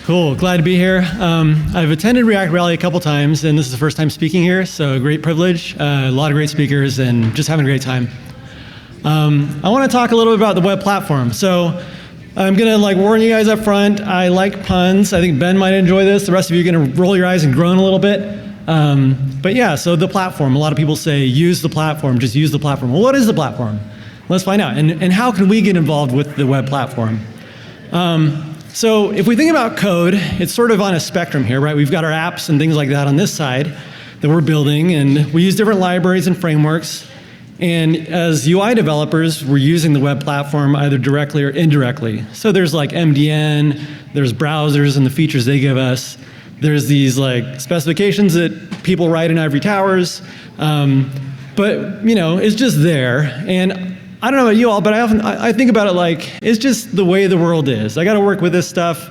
Cool, glad to be here. I've attended React Rally a couple times, and this is the first time speaking here, so a great privilege. A lot of great speakers, and just having a great time. I want to talk a little bit about the web platform. So I'm going to warn you guys up front. I like puns. I think Ben might enjoy this. The rest of you are going to roll your eyes and groan a little bit. But yeah, so the platform. A lot of people say, use the platform, just use the platform. Well, what is the platform? Let's find out. And how can we get involved with the web platform? So if we think about code, it's sort of on a spectrum here, right? We've got our apps and things like that on this side that we're building, and we use different libraries and frameworks. And as UI developers, we're using the web platform either directly or indirectly. So there's MDN, there's browsers and the features they give us. There's these specifications that people write in ivory towers. But it's just there. And I don't know about you all, but I think about it it's just the way the world is. I got to work with this stuff.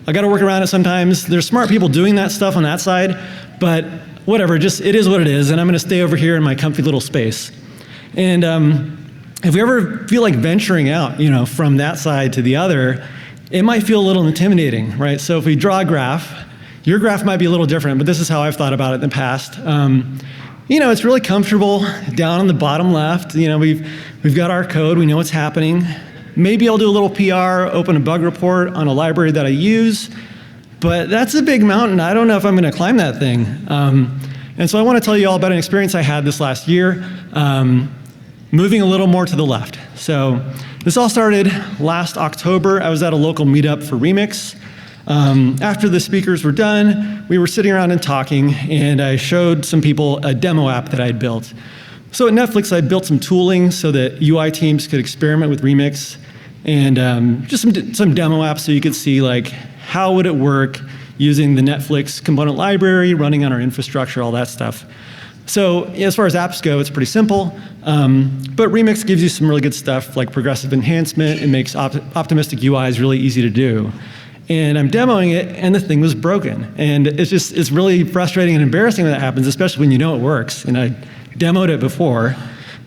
I got to work around it sometimes. There's smart people doing that stuff on that side, but whatever, it is what it is, and I'm going to stay over here in my comfy little space. And if we ever feel like venturing out, from that side to the other, it might feel a little intimidating, right? So if we draw a graph, your graph might be a little different, but this is how I've thought about it in the past. It's really comfortable down on the bottom left. We've got our code, we know what's happening. Maybe I'll do a little PR, open a bug report on a library that I use, but that's a big mountain. I don't know if I'm going to climb that thing. And so I want to tell you all about an experience I had this last year, moving a little more to the left. So this all started last October. I was at a local meetup for Remix. After the speakers were done, we were sitting around and talking, and I showed some people a demo app that I had built. So at Netflix, I built some tooling so that UI teams could experiment with Remix, and just some demo apps so you could see how would it work using the Netflix component library, running on our infrastructure, all that stuff. So as far as apps go, it's pretty simple, but Remix gives you some really good stuff like progressive enhancement. It makes optimistic UIs really easy to do. And I'm demoing it, and the thing was broken. And it's really frustrating and embarrassing when that happens, especially when you know it works. And I demoed it before.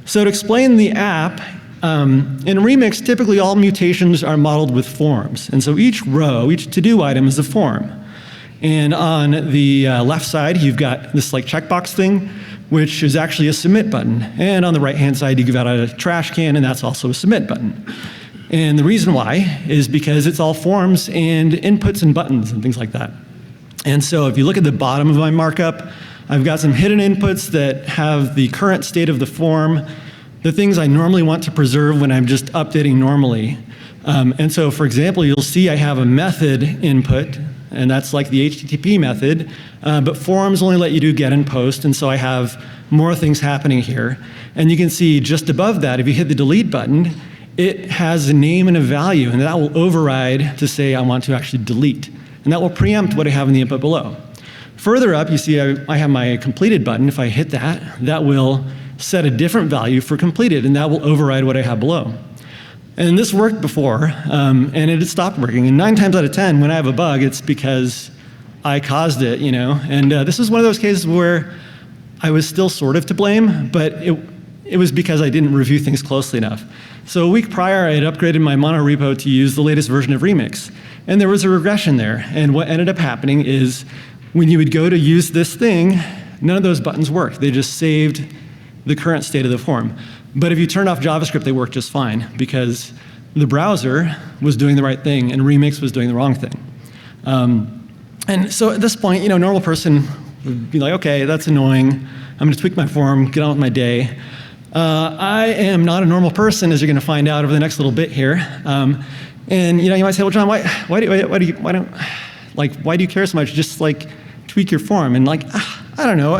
So to explain the app, in Remix, typically all mutations are modeled with forms. And so each row, each to-do item is a form. And on the left side, you've got this checkbox thing, which is actually a submit button. And on the right-hand side, you give out a trash can, and that's also a submit button. And the reason why is because it's all forms and inputs and buttons and things like that. And so if you look at the bottom of my markup, I've got some hidden inputs that have the current state of the form, the things I normally want to preserve when I'm just updating normally. And so, for example, you'll see I have a method input, and that's like the HTTP method, but forms only let you do get and post, and so I have more things happening here. And you can see just above that, if you hit the delete button, it has a name and a value, and that will override to say I want to actually delete. And that will preempt what I have in the input below. Further up, you see I have my completed button. If I hit that, that will set a different value for completed, and that will override what I have below. And this worked before, and it had stopped working. And 9 times out of 10, when I have a bug, it's because I caused it, And this is one of those cases where I was still sort of to blame, but it was because I didn't review things closely enough. So a week prior, I had upgraded my mono repo to use the latest version of Remix. And there was a regression there. And what ended up happening is when you would go to use this thing, none of those buttons worked. They just saved the current state of the form. But if you turned off JavaScript, they worked just fine because the browser was doing the right thing and Remix was doing the wrong thing. And so at this point, a normal person would be like, okay, that's annoying. I'm going to tweak my form, get on with my day. I am not a normal person, as you're going to find out over the next little bit here. And you might say, well, John, why do you care so much? Just tweak your form. And I don't know.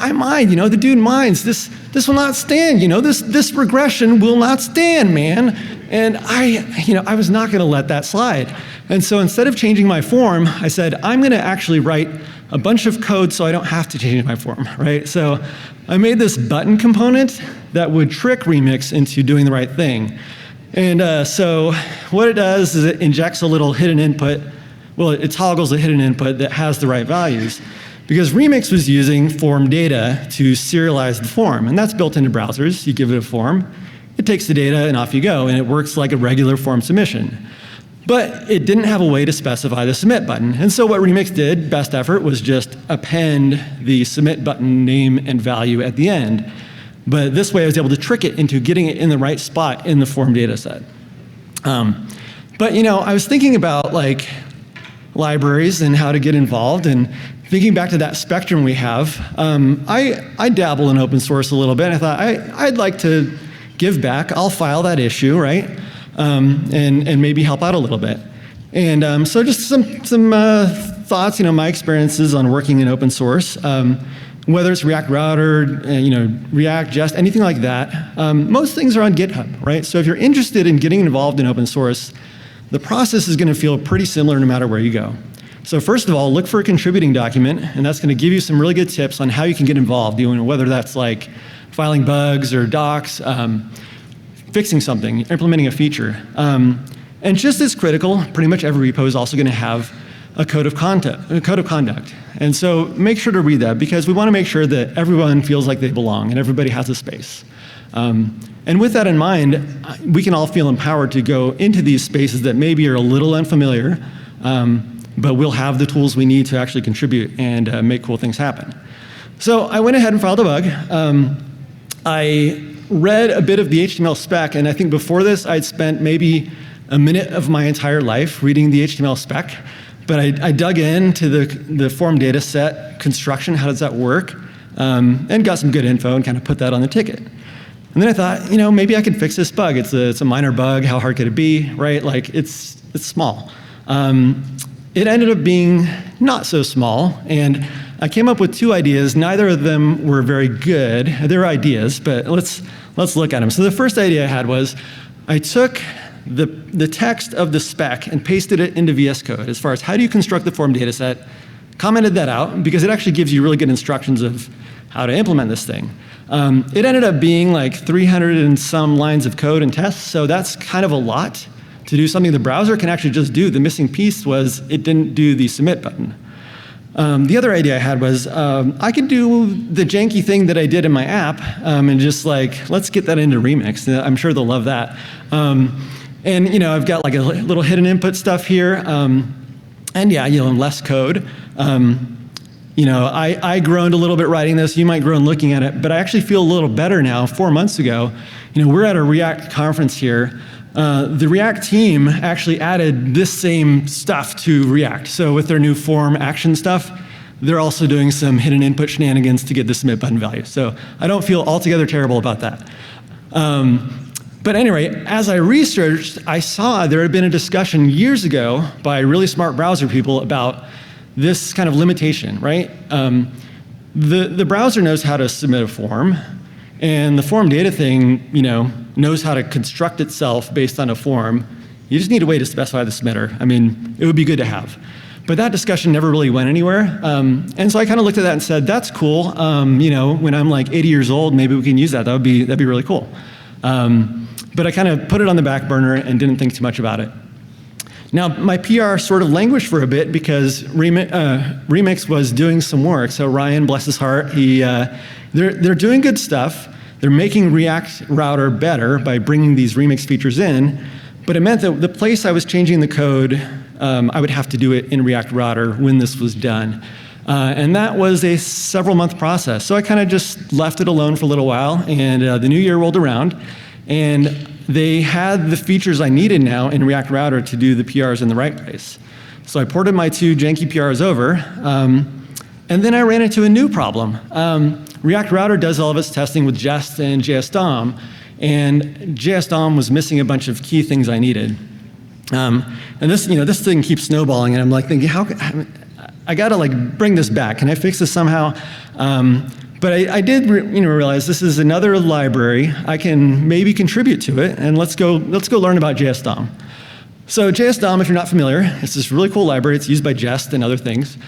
I mind. The dude minds. This will not stand. This regression will not stand, man. And I was not going to let that slide. And so instead of changing my form, I said, I'm going to actually write a bunch of code so I don't have to change my form, right? So I made this button component that would trick Remix into doing the right thing. And so what it does is it injects a little hidden input. Well, it toggles a hidden input that has the right values. Because Remix was using form data to serialize the form, and that's built into browsers. You give it a form, it takes the data, and off you go, and it works like a regular form submission. But it didn't have a way to specify the submit button. And so what Remix did, best effort, was just append the submit button name and value at the end. But this way I was able to trick it into getting it in the right spot in the form data set. But I was thinking about like libraries and how to get involved, and thinking back to that spectrum we have, I dabble in open source a little bit. I thought I'd like to give back. I'll file that issue, right? And maybe help out a little bit. And so just some thoughts, my experiences on working in open source, whether it's React Router, React, Jest, anything like that. Most things are on GitHub, right? So if you're interested in getting involved in open source, the process is going to feel pretty similar no matter where you go. So first of all, look for a contributing document, and that's going to give you some really good tips on how you can get involved, whether that's like filing bugs or docs, fixing something, implementing a feature. And just as critical, pretty much every repo is also going to have a code of conduct. And so make sure to read that, because we want to make sure that everyone feels like they belong and everybody has a space. And with that in mind, we can all feel empowered to go into these spaces that maybe are a little unfamiliar, but we'll have the tools we need to actually contribute and make cool things happen. So I went ahead and filed a bug. I read a bit of the HTML spec, and I think before this I'd spent maybe a minute of my entire life reading the HTML spec, but I dug into the form data set construction, how does that work, and got some good info and kind of put that on the ticket. And then I thought, maybe I could fix this bug. It's a minor bug, how hard could it be, right? Like it's small. It ended up being not so small, and I came up with two ideas. Neither of them were very good. They were ideas, but let's look at them. So the first idea I had was I took the text of the spec and pasted it into VS Code as far as how do you construct the form data set, commented that out because it actually gives you really good instructions of how to implement this thing. It ended up being like 300 and some lines of code and tests, so that's kind of a lot to do something the browser can actually just do. The missing piece was it didn't do the submit button. The other idea I had was I could do the janky thing that I did in my app and just like, let's get that into Remix. I'm sure they'll love that. And I've got like a little hidden input stuff here. And yeah, less code. I groaned a little bit writing this. You might groan looking at it, but I actually feel a little better now. 4 months ago, we're at a React conference here. The React team actually added this same stuff to React. So with their new form action stuff, they're also doing some hidden input shenanigans to get the submit button value. So I don't feel altogether terrible about that. But anyway, as I researched, I saw there had been a discussion years ago by really smart browser people about this kind of limitation, right? The browser knows how to submit a form, and the form data thing, knows how to construct itself based on a form. You just need a way to specify the submitter. I mean, it would be good to have. But that discussion never really went anywhere. And so I kind of looked at that and said, that's cool. When I'm like 80 years old, maybe we can use that. That'd be really cool. But I kind of put it on the back burner and didn't think too much about it. Now, my PR sort of languished for a bit because Remix was doing some work. So Ryan, bless his heart, they're doing good stuff. They're making React Router better by bringing these Remix features in, but it meant that the place I was changing the code, I would have to do it in React Router when this was done. And that was a several-month process. So I kind of just left it alone for a little while, and the new year rolled around, and they had the features I needed now in React Router to do the PRs in the right place. So I ported my 2 janky PRs over, and then I ran into a new problem. React Router does all of its testing with Jest and JS DOM, and JS DOM was missing a bunch of key things I needed. And this thing keeps snowballing, and I'm like thinking, I gotta like bring this back. Can I fix this somehow? But I did realize this is another library. I can maybe contribute to it, and let's go learn about JS DOM. So JS DOM, if you're not familiar, it's this really cool library. It's used by Jest and other things.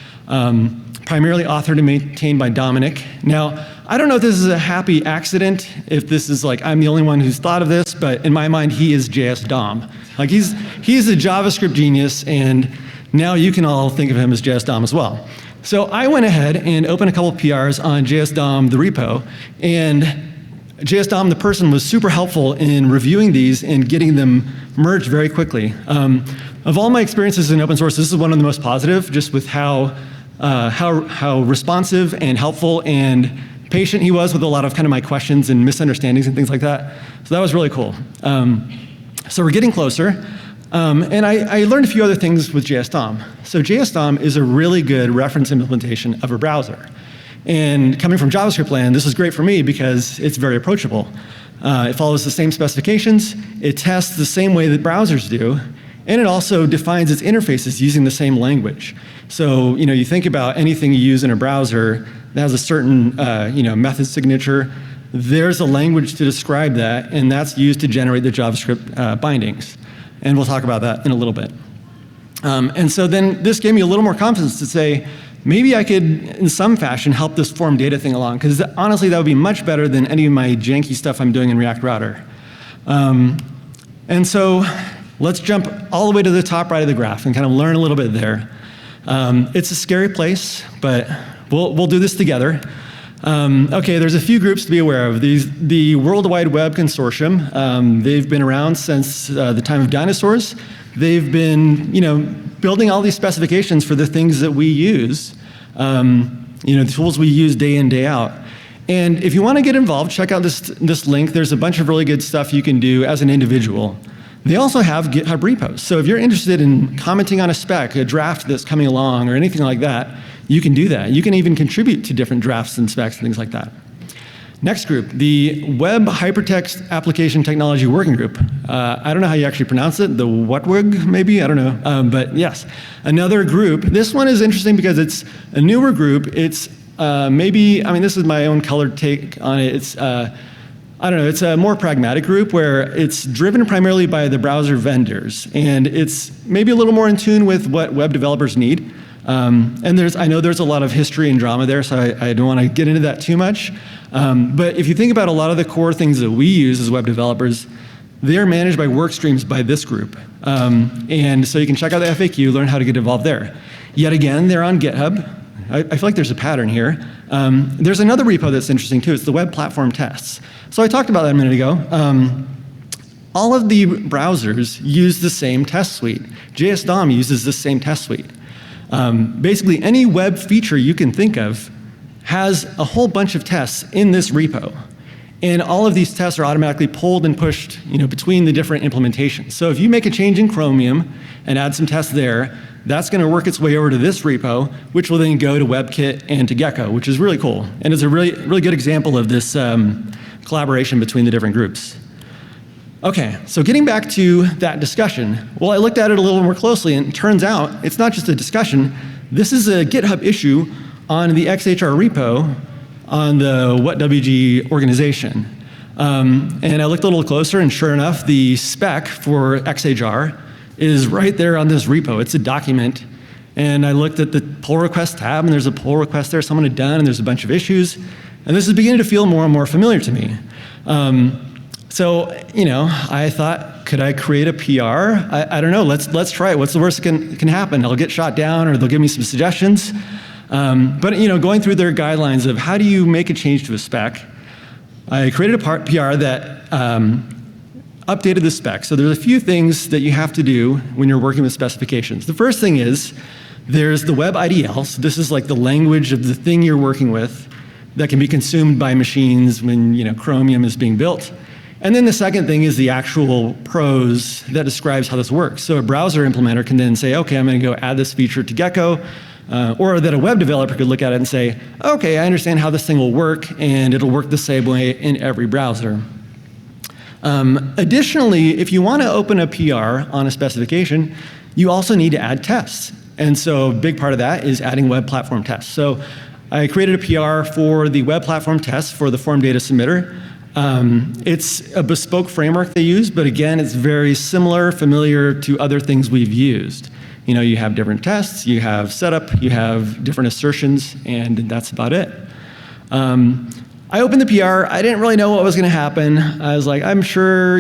Primarily authored and maintained by Dominic. Now, I don't know if this is a happy accident, if this is like, I'm the only one who's thought of this, but in my mind, he is JS DOM. Like he's a JavaScript genius, and now you can all think of him as JS DOM as well. So I went ahead and opened a couple of PRs on JS DOM, the repo, and JS DOM, the person, was super helpful in reviewing these and getting them merged very quickly. Of all my experiences in open source, this is one of the most positive, just with how responsive and helpful and patient he was with a lot of kind of my questions and misunderstandings and things like that. So that was really cool. So we're getting closer. And I learned a few other things with JS-DOM. So JS-DOM is a really good reference implementation of a browser. And coming from JavaScript land, this is great for me because it's very approachable. It follows the same specifications, it tests the same way that browsers do, and it also defines its interfaces using the same language. So you think about anything you use in a browser that has a certain method signature. There's a language to describe that, and that's used to generate the JavaScript bindings. And we'll talk about that in a little bit. And so then this gave me a little more confidence to say, maybe I could, in some fashion, help this form data thing along, because honestly, that would be much better than any of my janky stuff I'm doing in React Router. And so let's jump all the way to the top right of the graph and kind of learn a little bit there. It's a scary place, but we'll do this together. Okay, there's a few groups to be aware of. The World Wide Web Consortium, they've been around since the time of dinosaurs. They've been, building all these specifications for the things that we use, the tools we use day in, day out. And if you want to get involved, check out this link. There's a bunch of really good stuff you can do as an individual. They also have GitHub repos. So if you're interested in commenting on a spec, a draft that's coming along, or anything like that, you can do that. You can even contribute to different drafts and specs and things like that. Next group, the Web Hypertext Application Technology Working Group. I don't know how you actually pronounce it, the WHATWG maybe, I don't know. But yes, another group. This one is interesting because it's a newer group. It's this is my own colored take on it. It's, I don't know, it's a more pragmatic group where it's driven primarily by the browser vendors. And it's maybe a little more in tune with what web developers need. And I know there's a lot of history and drama there, so I don't want to get into that too much. But if you think about a lot of the core things that we use as web developers, they're managed by work streams by this group. And so you can check out the FAQ, learn how to get involved there. Yet again, they're on GitHub. I feel like there's a pattern here. There's another repo that's interesting too. It's the web platform tests. So I talked about that a minute ago. All of the browsers use the same test suite. JS-DOM uses the same test suite. Basically, any web feature you can think of has a whole bunch of tests in this repo. And all of these tests are automatically pulled and pushed between the different implementations. So if you make a change in Chromium and add some tests there, that's going to work its way over to this repo, which will then go to WebKit and to Gecko, which is really cool. And it's a really good example of this collaboration between the different groups. Okay, so getting back to that discussion, well, I looked at it a little more closely, and it turns out it's not just a discussion. This is a GitHub issue on the XHR repo on the WHATWG organization. And I looked a little closer, and sure enough, the spec for XHR is right there on this repo. It's a document. And I looked at the pull request tab, and there's a pull request there someone had done, and there's a bunch of issues. And this is beginning to feel more and more familiar to me. So, I thought, could I create a PR? I don't know, let's try it. What's the worst that can happen? I'll get shot down, or they'll give me some suggestions. But going through their guidelines of how do you make a change to a spec, I created a PR that updated the spec. So there's a few things that you have to do when you're working with specifications. The first thing is, there's the web IDL. So this is like the language of the thing you're working with that can be consumed by machines when Chromium is being built. And then the second thing is the actual prose that describes how this works. So a browser implementer can then say, okay, I'm going to go add this feature to Gecko, or that a web developer could look at it and say, okay, I understand how this thing will work, and it'll work the same way in every browser. Additionally, if you want to open a PR on a specification, you also need to add tests. And so a big part of that is adding web platform tests. So I created a PR for the web platform tests for the form data submitter. It's a bespoke framework they use, but again, it's very familiar to other things we've used. You have different tests, you have setup, you have different assertions, and that's about it. I opened the PR. I didn't really know what was going to happen. I was like, I'm sure,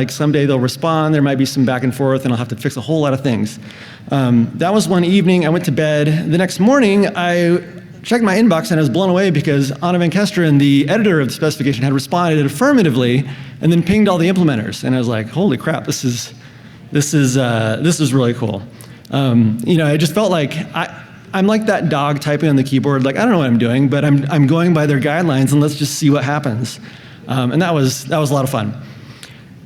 someday they'll respond. There might be some back and forth, and I'll have to fix a whole lot of things. That was one evening. I went to bed. The next morning, I checked my inbox, and I was blown away because Anna Venkestran, the editor of the specification, had responded affirmatively and then pinged all the implementers. And I was like, holy crap, this is this is really cool. I just felt like I'm like that dog typing on the keyboard, like I don't know what I'm doing, but I'm going by their guidelines and let's just see what happens. And that was a lot of fun.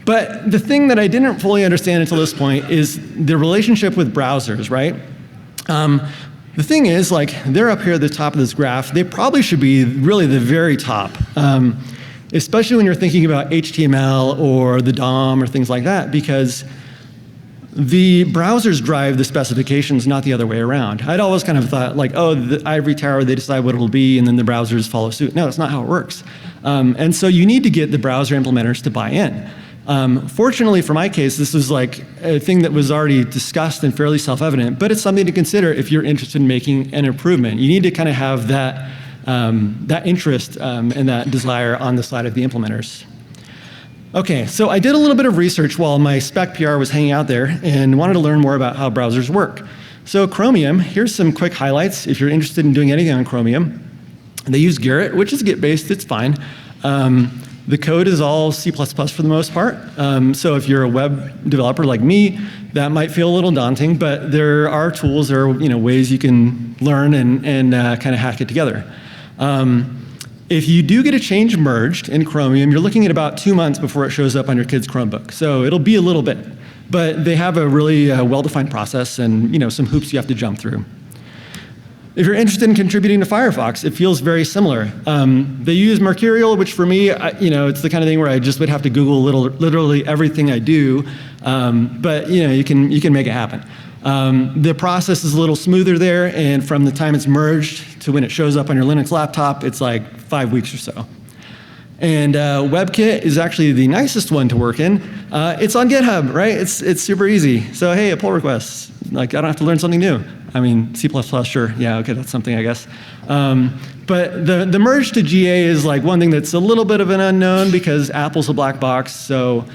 But the thing that I didn't fully understand until this point is the relationship with browsers, right? The thing is, like, they're up here at the top of this graph. They probably should be really the very top, especially when you're thinking about HTML or the DOM or things like that, because the browsers drive the specifications, not the other way around. I'd always kind of thought, like, oh, the ivory tower, they decide what it'll be, and then the browsers follow suit. No, that's not how it works. And so you need to get the browser implementers to buy in. Fortunately, for my case, this was like a thing that was already discussed and fairly self-evident, but it's something to consider if you're interested in making an improvement. You need to kind of have that interest and that desire on the side of the implementers. Okay, so I did a little bit of research while my spec PR was hanging out there and wanted to learn more about how browsers work. So Chromium, here's some quick highlights if you're interested in doing anything on Chromium. They use Garrett, which is Git-based, it's fine. The code is all C++ for the most part. So if you're a web developer like me, that might feel a little daunting, but there are tools, there are ways you can learn and kind of hack it together. If you do get a change merged in Chromium, you're looking at about 2 months before it shows up on your kid's Chromebook. So it'll be a little bit, but they have a really well-defined process and some hoops you have to jump through. If you're interested in contributing to Firefox, it feels very similar. They use Mercurial, which for me, it's the kind of thing where I just would have to Google literally everything I do, but you can make it happen. The process is a little smoother there, and from the time it's merged to when it shows up on your Linux laptop, it's like 5 weeks or so. And WebKit is actually the nicest one to work in. It's on GitHub, right? It's super easy. So hey, a pull request. Like, I don't have to learn something new. I mean, C++, sure. Yeah, okay, that's something, I guess. But the merge to GA is like one thing that's a little bit of an unknown because Apple's a black box, so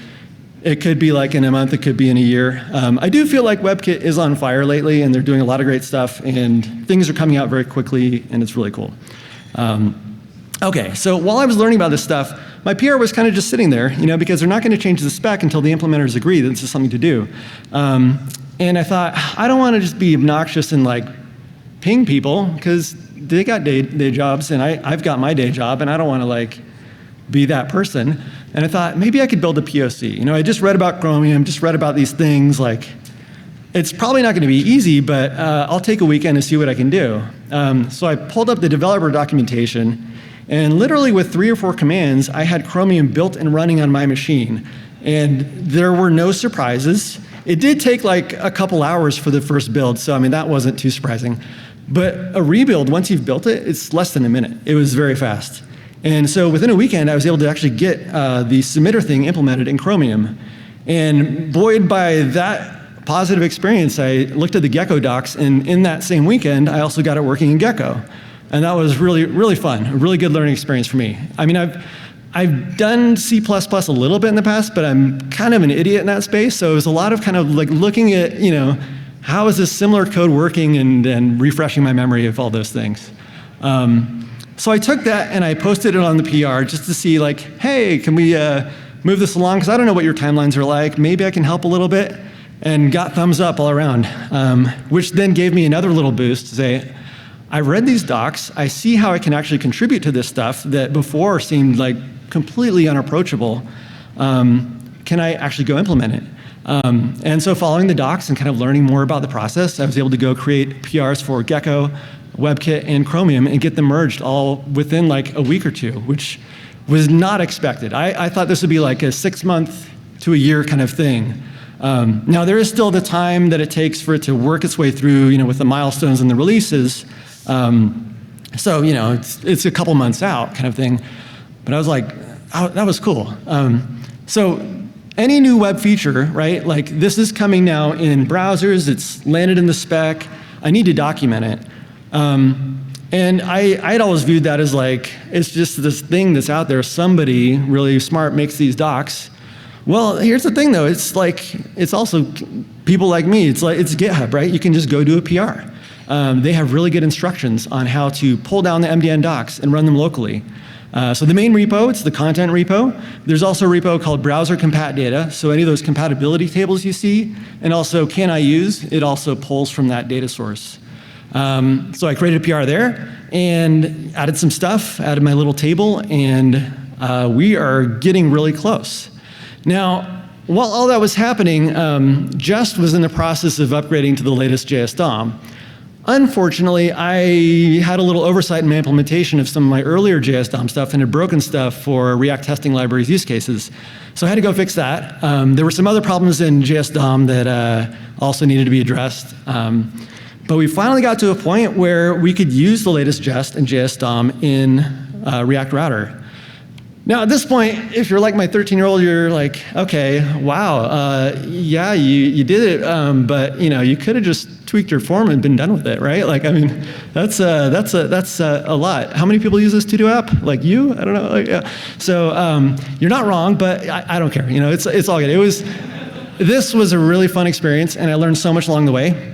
it could be like in a month, it could be in a year. I do feel like WebKit is on fire lately, and they're doing a lot of great stuff, and things are coming out very quickly, and it's really cool. Okay, so while I was learning about this stuff, my PR was kind of just sitting there, because they're not going to change the spec until the implementers agree that this is something to do. And I thought, I don't want to just be obnoxious and like ping people, because they got day jobs, and I've got my day job, and I don't want to like be that person. And I thought, maybe I could build a POC. I just read about Chromium, just read about these things, like, it's probably not going to be easy, but I'll take a weekend to see what I can do. So I pulled up the developer documentation, and literally with 3 or 4 commands, I had Chromium built and running on my machine. And there were no surprises. It did take like a couple hours for the first build, so I mean, that wasn't too surprising. But a rebuild, once you've built it, it's less than a minute. It was very fast. And so within a weekend, I was able to actually get the submitter thing implemented in Chromium. And buoyed by that positive experience, I looked at the Gecko docs, and in that same weekend, I also got it working in Gecko. And that was really, really fun, a really good learning experience for me. I mean, I've done C++ a little bit in the past, but I'm kind of an idiot in that space, so it was a lot of kind of like looking at, how is this similar code working and refreshing my memory of all those things. So I took that and I posted it on the PR just to see like, hey, can we move this along? Because I don't know what your timelines are like. Maybe I can help a little bit, and got thumbs up all around, which then gave me another little boost to say, I read these docs, I see how I can actually contribute to this stuff that before seemed like completely unapproachable. Can I actually go implement it? And so following the docs and kind of learning more about the process, I was able to go create PRs for Gecko, WebKit, and Chromium and get them merged all within like a week or two, which was not expected. I thought this would be like a 6-month to a year kind of thing. Now there is still the time that it takes for it to work its way through, with the milestones and the releases. So, it's a couple months out kind of thing. But I was like, oh, that was cool. So any new web feature, right, like this is coming now in browsers, it's landed in the spec, I need to document it. And I'd always viewed that as like, it's just this thing that's out there, somebody really smart makes these docs. Well, here's the thing though, it's like, it's also people like me, it's GitHub, right? You can just go do a PR. They have really good instructions on how to pull down the MDN docs and run them locally. So the main repo, it's the content repo. There's also a repo called browser compat data. So any of those compatibility tables you see, and also can I use, it also pulls from that data source. So I created a PR there and added some stuff, added my little table, and we are getting really close. Now, while all that was happening, Just was in the process of upgrading to the latest JS DOM. Unfortunately, I had a little oversight in my implementation of some of my earlier JS DOM stuff and had broken stuff for React testing libraries use cases. So I had to go fix that. There were some other problems in JS DOM that also needed to be addressed. But we finally got to a point where we could use the latest Jest and JS DOM in React Router. Now at this point, if you're like my 13-year-old, you're like, okay, wow, yeah, you did it, but you could have just tweaked your form and been done with it, right? Like, I mean, that's a lot. How many people use this to-do app? Like you? I don't know. Like, yeah. So you're not wrong, but I don't care. It's all good. This was a really fun experience, and I learned so much along the way.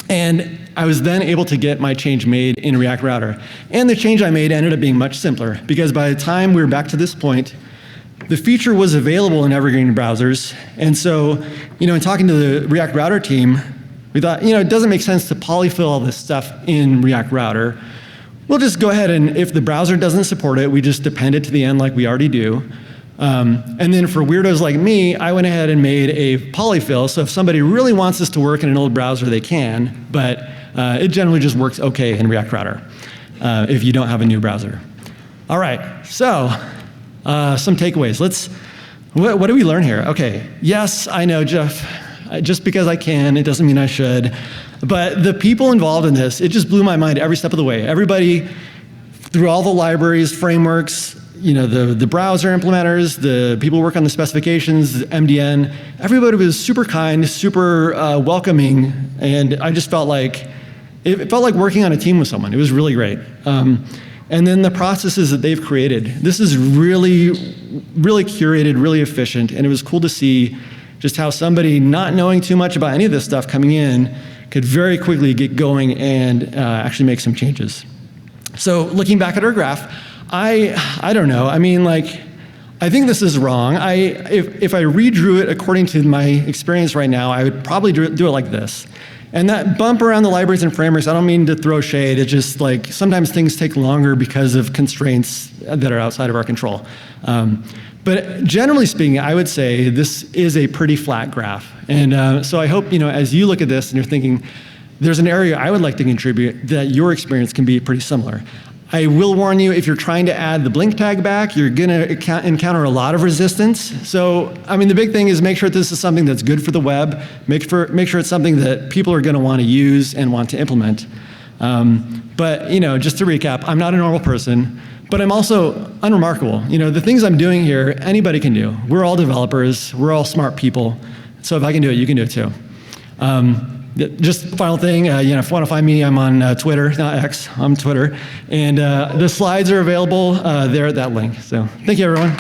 And I was then able to get my change made in React Router. And the change I made ended up being much simpler, because by the time we were back to this point, the feature was available in evergreen browsers. And so, in talking to the React Router team, we thought, it doesn't make sense to polyfill all this stuff in React Router. We'll just go ahead and if the browser doesn't support it, we just append it to the end like we already do. And then for weirdos like me, I went ahead and made a polyfill. So if somebody really wants this to work in an old browser, they can. But it generally just works OK in React Router if you don't have a new browser. All right, so some takeaways. What do we learn here? OK, yes, I know, Jeff. Just because I can, it doesn't mean I should. But the people involved in this, it just blew my mind every step of the way. Everybody, through all the libraries, frameworks, the browser implementers, the people who work on the specifications, the MDN, everybody was super kind, super welcoming, and I just felt like, it felt like working on a team with someone. It was really great. And then the processes that they've created, this is really, really curated, really efficient, and it was cool to see just how somebody not knowing too much about any of this stuff coming in could very quickly get going and actually make some changes. So looking back at our graph, I don't know. I mean, like, I think this is wrong. If I redrew it according to my experience right now, I would probably do it like this. And that bump around the libraries and frameworks, I don't mean to throw shade. It's just like sometimes things take longer because of constraints that are outside of our control. But generally speaking, I would say this is a pretty flat graph. And so I hope, as you look at this and you're thinking, there's an area I would like to contribute, that your experience can be pretty similar. I will warn you, if you're trying to add the blink tag back, you're going to encounter a lot of resistance. So, I mean, the big thing is make sure this is something that's good for the web. Make sure it's something that people are going to want to use and want to implement. But, just to recap, I'm not a normal person, but I'm also unremarkable. The things I'm doing here, anybody can do. We're all developers. We're all smart people. So if I can do it, you can do it too. Just final thing, if you want to find me, I'm on Twitter, not X, I'm Twitter. And the slides are available there at that link. So thank you, everyone.